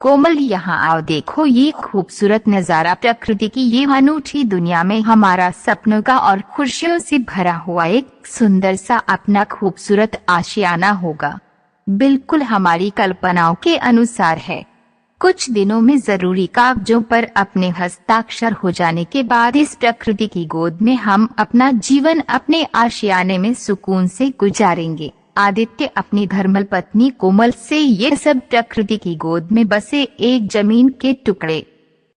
कोमल, यहाँ आओ, देखो ये खूबसूरत नजारा, प्रकृति की ये अनूठी दुनिया में हमारा सपनों का और खुशियों से भरा हुआ एक सुंदर सा अपना खूबसूरत आशियाना होगा। बिल्कुल हमारी कल्पनाओं के अनुसार है। कुछ दिनों में जरूरी कागजों पर अपने हस्ताक्षर हो जाने के बाद इस प्रकृति की गोद में हम अपना जीवन अपने आशियाने में सुकून से गुजारेंगे। आदित्य अपनी धर्मल पत्नी कोमल से ये सब प्रकृति की गोद में बसे एक जमीन के टुकड़े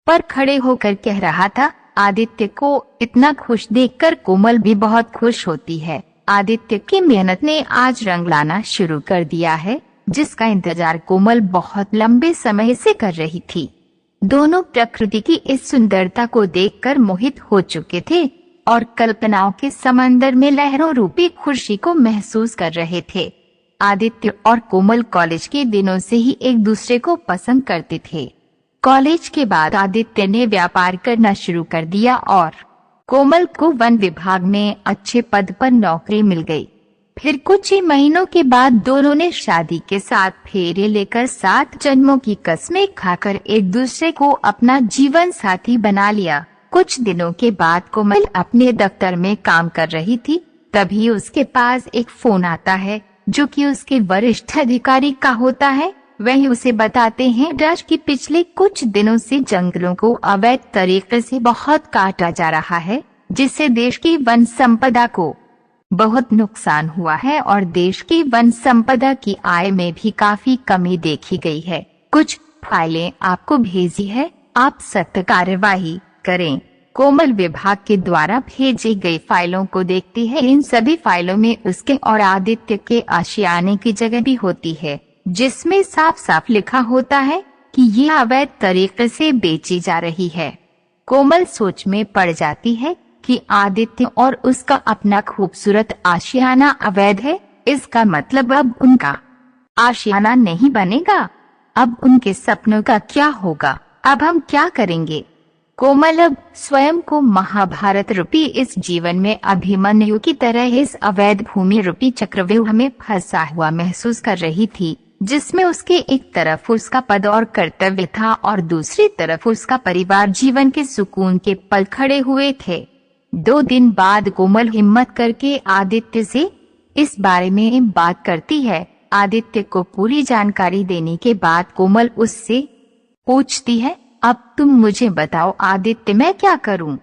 पर खड़े होकर कह रहा था। आदित्य को इतना खुश देखकर कोमल भी बहुत खुश होती है। आदित्य की मेहनत ने आज रंग लाना शुरू कर दिया है, जिसका इंतजार कोमल बहुत लंबे समय से कर रही थी। दोनों प्रकृति की इस सुंदरता को देखकर मोहित हो चुके थे और कल्पनाओं के समंदर में लहरों रूपी खुशी को महसूस कर रहे थे। आदित्य और कोमल कॉलेज के दिनों से ही एक दूसरे को पसंद करते थे। कॉलेज के बाद आदित्य ने व्यापार करना शुरू कर दिया और कोमल को वन विभाग में अच्छे पद पर नौकरी मिल गई। फिर कुछ ही महीनों के बाद दोनों ने शादी के साथ फेरे लेकर 7 जन्मों की कस्में खाकर एक दूसरे को अपना जीवन साथी बना लिया। कुछ दिनों के बाद कोमल अपने दफ्तर में काम कर रही थी, तभी उसके पास एक फोन आता है जो कि उसके वरिष्ठ अधिकारी का होता है। वही उसे बताते हैं राज कि पिछले कुछ दिनों से जंगलों को अवैध तरीके से बहुत काटा जा रहा है, जिससे देश की वन संपदा को बहुत नुकसान हुआ है और देश की वन संपदा की आय में भी काफी कमी देखी गई है। कुछ फाइलें आपको भेजी है, आप सख्त कार्यवाही करें। कोमल विभाग के द्वारा भेजी गई फाइलों को देखती है। इन सभी फाइलों में उसके और आदित्य के आशियाने की जगह भी होती है, जिसमें साफ साफ लिखा होता है कि ये अवैध तरीके से बेची जा रही है। कोमल सोच में पड़ जाती है कि आदित्य और उसका अपना खूबसूरत आशियाना अवैध है। इसका मतलब अब उनका आशियाना नहीं बनेगा। अब उनके सपनों का क्या होगा? अब हम क्या करेंगे? कोमल अब स्वयं को महाभारत रूपी इस जीवन में अभिमन्यु की तरह इस अवैध भूमि रूपी चक्रव्यूह में फंसा हुआ महसूस कर रही थी, जिसमें उसके एक तरफ उसका पद और कर्तव्य था और दूसरी तरफ उसका परिवार जीवन के सुकून के पल खड़े हुए थे। 2 दिन बाद कोमल हिम्मत करके आदित्य से इस बारे में बात करती है। आदित्य को पूरी जानकारी देने के बाद कोमल उससे पूछती है, अब तुम मुझे बताओ आदित्य, मैं क्या करूं?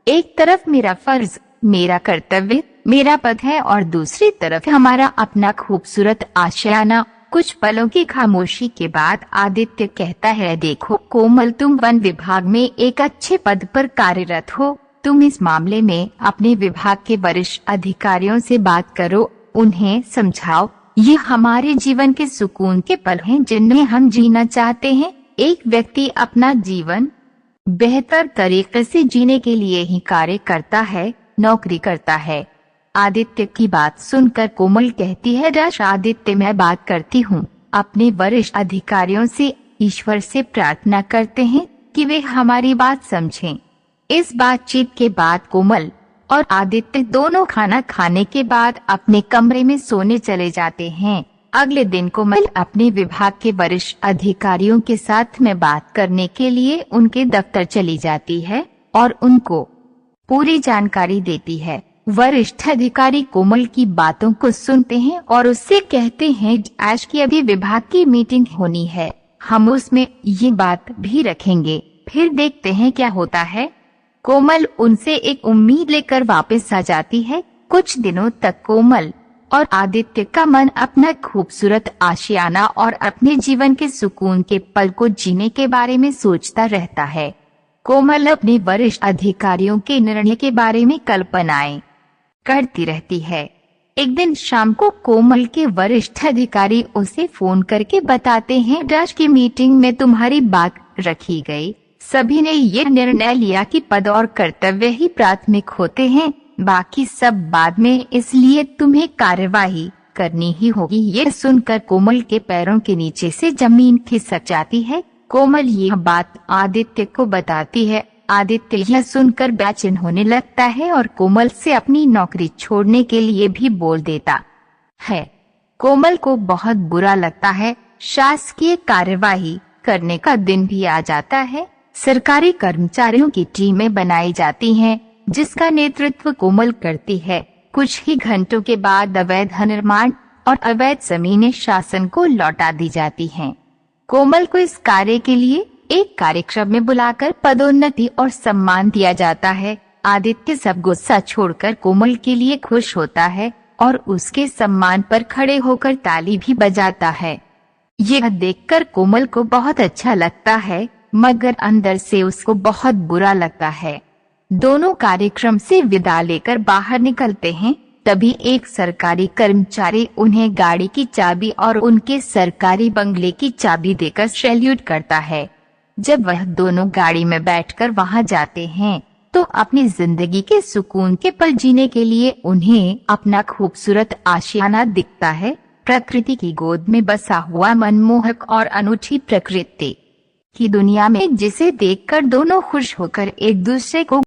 एक तरफ मेरा फर्ज, मेरा कर्तव्य, मेरा पद है और दूसरी तरफ हमारा अपना खूबसूरत आशियाना। कुछ पलों की खामोशी के बाद आदित्य कहता है, देखो कोमल, तुम वन विभाग में एक अच्छे पद पर कार्यरत हो। तुम इस मामले में अपने विभाग के वरिष्ठ अधिकारियों से बात करो, उन्हें समझाओ ये हमारे जीवन के सुकून के पल हैं जिन्हें हम जीना चाहते हैं। एक व्यक्ति अपना जीवन बेहतर तरीके से जीने के लिए ही कार्य करता है, नौकरी करता है। आदित्य की बात सुनकर कोमल कहती है, राज आदित्य, मैं बात करती हूँ अपने वरिष्ठ अधिकारियों से, ईश्वर से प्रार्थना करते हैं कि वे हमारी बात समझें। इस बातचीत के बाद कोमल और आदित्य दोनों खाना खाने के बाद अपने कमरे में सोने चले जाते हैं। अगले दिन कोमल अपने विभाग के वरिष्ठ अधिकारियों के साथ में बात करने के लिए उनके दफ्तर चली जाती है और उनको पूरी जानकारी देती है। वरिष्ठ अधिकारी कोमल की बातों को सुनते हैं और उससे कहते हैं, आज की अभी विभाग की मीटिंग होनी है, हम उसमें ये बात भी रखेंगे, फिर देखते हैं क्या होता है। कोमल उनसे एक उम्मीद लेकर वापस आ जाती है। कुछ दिनों तक कोमल और आदित्य का मन अपना खूबसूरत आशियाना और अपने जीवन के सुकून के पल को जीने के बारे में सोचता रहता है। कोमल अपने वरिष्ठ अधिकारियों के निर्णय के बारे में कल्पनाएं करती रहती है। एक दिन शाम को कोमल के वरिष्ठ अधिकारी उसे फोन करके बताते हैं, राज की मीटिंग में तुम्हारी बात रखी गई। सभी ने ये निर्णय लिया कि पद और कर्तव्य ही प्राथमिक होते हैं, बाकी सब बाद में, इसलिए तुम्हें कार्यवाही करनी ही होगी। ये सुनकर कोमल के पैरों के नीचे से जमीन खिसक जाती है। कोमल यह बात आदित्य को बताती है। आदित्य यह सुनकर बेचैन होने लगता है और कोमल से अपनी नौकरी छोड़ने के लिए भी बोल देता है। कोमल को बहुत बुरा लगता है। शासकीय कार्यवाही करने का दिन भी आ जाता है। सरकारी कर्मचारियों की टीमें बनाई जाती हैं, जिसका नेतृत्व कोमल करती है। कुछ ही घंटों के बाद अवैध निर्माण और अवैध जमीनें शासन को लौटा दी जाती हैं। कोमल को इस कार्य के लिए एक कार्यक्रम में बुलाकर पदोन्नति और सम्मान दिया जाता है। आदित्य सब गुस्सा छोड़कर कोमल के लिए खुश होता है और उसके सम्मान पर खड़े होकर ताली भी बजाता है। यह देखकर कोमल को बहुत अच्छा लगता है, मगर अंदर से उसको बहुत बुरा लगता है। दोनों कार्यक्रम से विदा लेकर बाहर निकलते हैं, तभी एक सरकारी कर्मचारी उन्हें गाड़ी की चाबी और उनके सरकारी बंगले की चाबी देकर सैल्यूट करता है। जब वह दोनों गाड़ी में बैठकर वहां जाते हैं, तो अपनी जिंदगी के सुकून के पल जीने के लिए उन्हें अपना खूबसूरत आशियाना दिखता है। प्रकृति की गोद में बसा हुआ मनमोहक और अनूठी प्रकृति की दुनिया में, जिसे देखकर दोनों खुश होकर एक दूसरे को